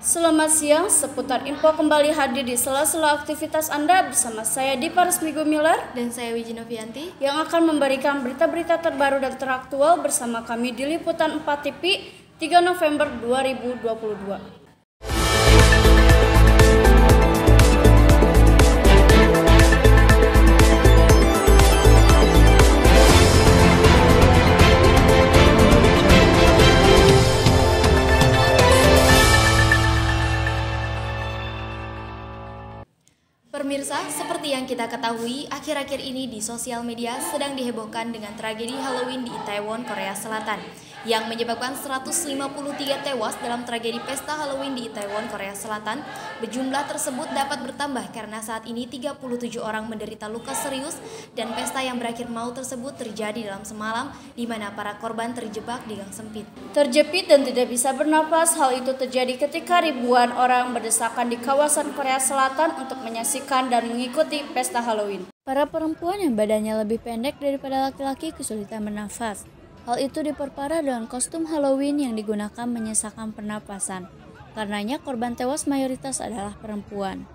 Selamat siang, seputar info kembali hadir di sela-sela aktivitas Anda bersama saya Dipa Resmi Gumilar dan saya Wiji Novianti yang akan memberikan berita-berita terbaru dan teraktual bersama kami di Liputan 4 TV 3 November 2022. Pemirsa, seperti yang kita ketahui, akhir-akhir ini di sosial media sedang dihebohkan dengan tragedi Halloween di Itaewon, Korea Selatan, yang menyebabkan 153 tewas dalam tragedi pesta Halloween di Itaewon, Korea Selatan. Jumlah tersebut dapat bertambah karena saat ini 37 orang menderita luka serius dan pesta yang berakhir maut tersebut terjadi dalam semalam di mana para korban terjebak di gang sempit. Terjepit dan tidak bisa bernapas, hal itu terjadi ketika ribuan orang berdesakan di kawasan Korea Selatan untuk menyaksikan dan mengikuti pesta Halloween. Para perempuan yang badannya lebih pendek daripada laki-laki kesulitan bernafas. Hal itu diperparah dengan kostum Halloween yang digunakan menyesakan pernapasan. Karenanya korban tewas mayoritas adalah perempuan.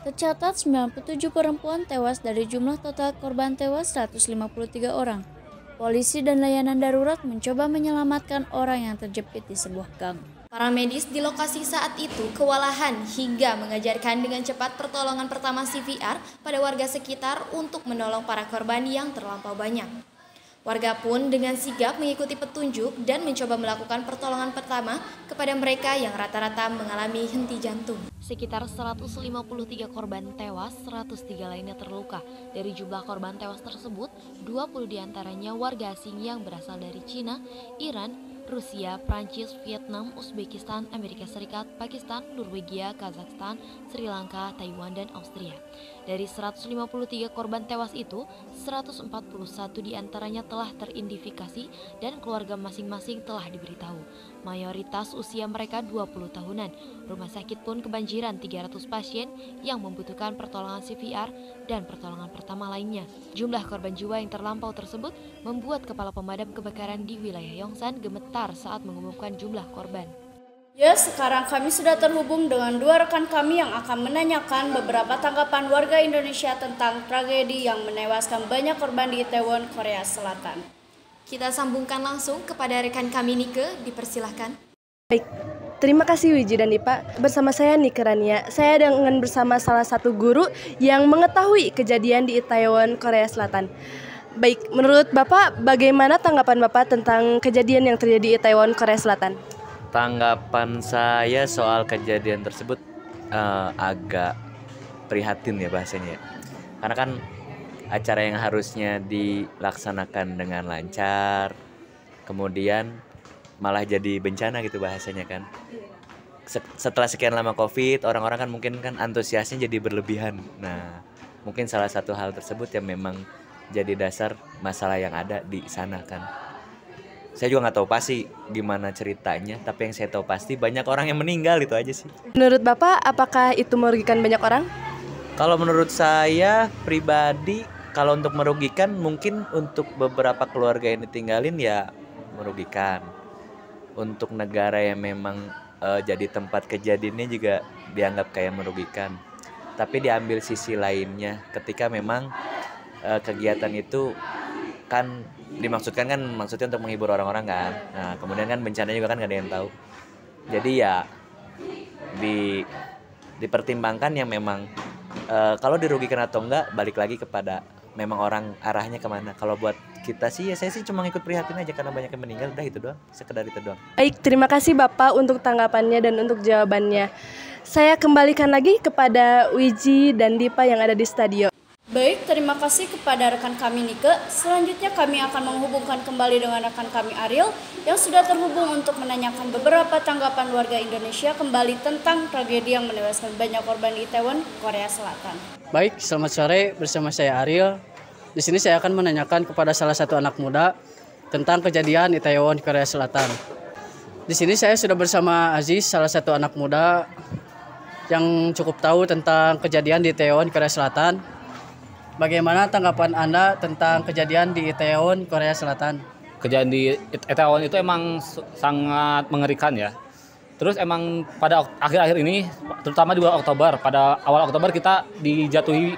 Tercatat 97 perempuan tewas dari jumlah total korban tewas 153 orang. Polisi dan layanan darurat mencoba menyelamatkan orang yang terjepit di sebuah gang. Para medis di lokasi saat itu kewalahan hingga mengajarkan dengan cepat pertolongan pertama CPR pada warga sekitar untuk menolong para korban yang terlampau banyak. Warga pun dengan sigap mengikuti petunjuk dan mencoba melakukan pertolongan pertama kepada mereka yang rata-rata mengalami henti jantung. Sekitar 153 korban tewas, 103 lainnya terluka. Dari jumlah korban tewas tersebut, 20 diantaranya warga asing yang berasal dari Cina, Iran, Rusia, Prancis, Vietnam, Uzbekistan, Amerika Serikat, Pakistan, Norwegia, Kazakhstan, Sri Lanka, Taiwan, dan Austria. Dari 153 korban tewas itu, 141 diantaranya telah teridentifikasi dan keluarga masing-masing telah diberitahu. Mayoritas usia mereka 20 tahunan. Rumah sakit pun kebanjiran 300 pasien yang membutuhkan pertolongan CPR dan pertolongan pertama lainnya. Jumlah korban jiwa yang terlampau tersebut membuat kepala pemadam kebakaran di wilayah Yongsan gemetar saat mengumumkan jumlah korban. Ya, sekarang kami sudah terhubung dengan dua rekan kami yang akan menanyakan beberapa tanggapan warga Indonesia tentang tragedi yang menewaskan banyak korban di Itaewon, Korea Selatan. Kita sambungkan langsung kepada rekan kami Nike, dipersilahkan. Baik, terima kasih Wiji dan Dipa. Bersama saya Nike Rania. Saya dengan bersama salah satu guru yang mengetahui kejadian di Itaewon, Korea Selatan. Baik, menurut Bapak, bagaimana tanggapan Bapak tentang kejadian yang terjadi di Itaewon, Korea Selatan? Tanggapan saya soal kejadian tersebut agak prihatin ya bahasanya. Karena kan acara yang harusnya dilaksanakan dengan lancar, kemudian malah jadi bencana gitu bahasanya kan. Setelah sekian lama COVID, orang-orang kan mungkin kan antusiasnya jadi berlebihan. Nah, mungkin salah satu hal tersebut yang memang jadi dasar masalah yang ada di sana kan. Saya juga nggak tahu pasti gimana ceritanya, tapi yang saya tahu pasti banyak orang yang meninggal, itu aja sih. Menurut Bapak, apakah itu merugikan banyak orang? Kalau menurut saya pribadi, kalau untuk merugikan mungkin untuk beberapa keluarga yang ditinggalin ya merugikan. Untuk negara yang memang jadi tempat kejadiannya juga dianggap kayak merugikan. Tapi diambil sisi lainnya, ketika memang kegiatan itu kan dimaksudkan kan maksudnya untuk menghibur orang-orang kan. Nah, kemudian kan bencana juga kan nggak ada yang tahu. Jadi ya dipertimbangkan yang memang kalau dirugikan atau enggak balik lagi kepada memang orang arahnya kemana. Kalau buat kita sih ya saya sih cuma ikut prihatin aja karena banyak yang meninggal, udah itu doang, sekedar itu doang. Baik, terima kasih Bapak untuk tanggapannya dan untuk jawabannya. Saya kembalikan lagi kepada Wiji dan Dipa yang ada di studio. Baik, terima kasih kepada rekan kami Nike. Selanjutnya kami akan menghubungkan kembali dengan rekan kami Ariel yang sudah terhubung untuk menanyakan beberapa tanggapan warga Indonesia kembali tentang tragedi yang menewaskan banyak korban di Itaewon, Korea Selatan. Baik, selamat sore, bersama saya Ariel. Di sini saya akan menanyakan kepada salah satu anak muda tentang kejadian di Itaewon, Korea Selatan. Di sini saya sudah bersama Aziz, salah satu anak muda yang cukup tahu tentang kejadian di Itaewon, Korea Selatan. Bagaimana tanggapan Anda tentang kejadian di Itaewon, Korea Selatan? Kejadian di Itaewon itu emang sangat mengerikan ya. Terus emang pada akhir-akhir ini, terutama di bulan Oktober, pada awal Oktober kita dijatuhi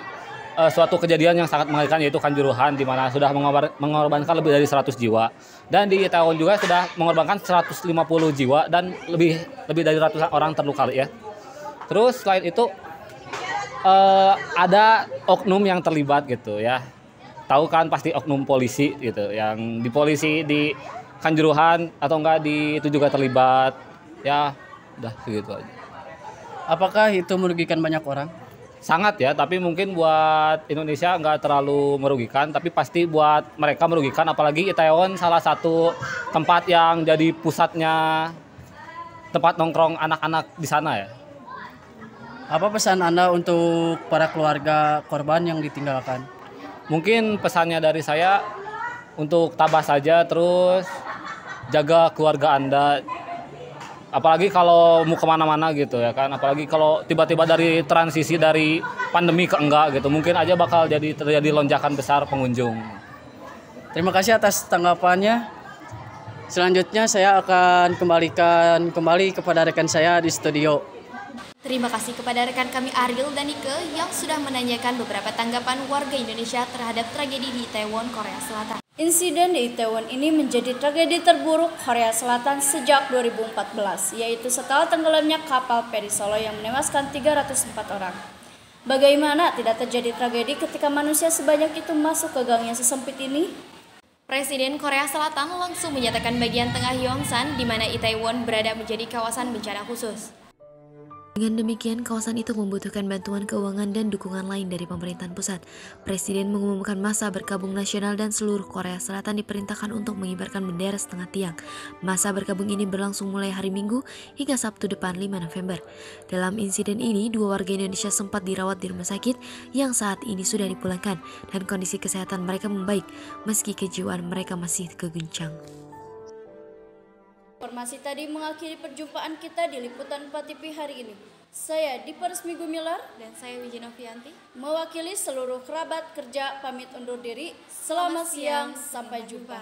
suatu kejadian yang sangat mengerikan, yaitu Kanjuruhan, di mana sudah mengorbankan lebih dari 100 jiwa. Dan di Itaewon juga sudah mengorbankan 150 jiwa dan lebih dari ratusan orang terluka ya. Terus selain itu ada oknum yang terlibat gitu ya. Tahu kan pasti oknum polisi gitu, yang di polisi di Kanjuruhan atau enggak di itu juga terlibat. Ya, udah segitu aja. Apakah itu merugikan banyak orang? Sangat ya, tapi mungkin buat Indonesia nggak terlalu merugikan, tapi pasti buat mereka merugikan, apalagi Itaewon salah satu tempat yang jadi pusatnya tempat nongkrong anak-anak di sana ya. Apa pesan Anda untuk para keluarga korban yang ditinggalkan? Mungkin pesannya dari saya untuk tabah saja, terus jaga keluarga Anda. Apalagi kalau mau kemana-mana gitu ya kan, apalagi kalau tiba-tiba dari transisi dari pandemi ke enggak gitu, mungkin aja bakal terjadi lonjakan besar pengunjung. Terima kasih atas tanggapannya. Selanjutnya saya akan kembalikan kepada rekan saya di studio. Terima kasih kepada rekan kami Ariel dan Nike yang sudah menanyakan beberapa tanggapan warga Indonesia terhadap tragedi di Itaewon, Korea Selatan. Insiden di Itaewon ini menjadi tragedi terburuk Korea Selatan sejak 2014, yaitu setelah tenggelamnya kapal Perisolo yang menewaskan 304 orang. Bagaimana tidak terjadi tragedi ketika manusia sebanyak itu masuk ke gang yang sesempit ini? Presiden Korea Selatan langsung menyatakan bagian tengah Yongsan, di mana Itaewon berada, menjadi kawasan bencana khusus. Dengan demikian, kawasan itu membutuhkan bantuan keuangan dan dukungan lain dari pemerintahan pusat. Presiden mengumumkan masa berkabung nasional dan seluruh Korea Selatan diperintahkan untuk mengibarkan bendera setengah tiang. Masa berkabung ini berlangsung mulai hari Minggu hingga Sabtu depan 5 November. Dalam insiden ini, 2 warga Indonesia sempat dirawat di rumah sakit yang saat ini sudah dipulangkan dan kondisi kesehatan mereka membaik meski kejiwaan mereka masih keguncang. Informasi tadi mengakhiri perjumpaan kita di Liputan 4 TV hari ini. Saya Dipa Resmi Gumilar Dan saya Wijinovianti, mewakili seluruh kerabat kerja pamit undur diri. Selamat siang, sampai jumpa.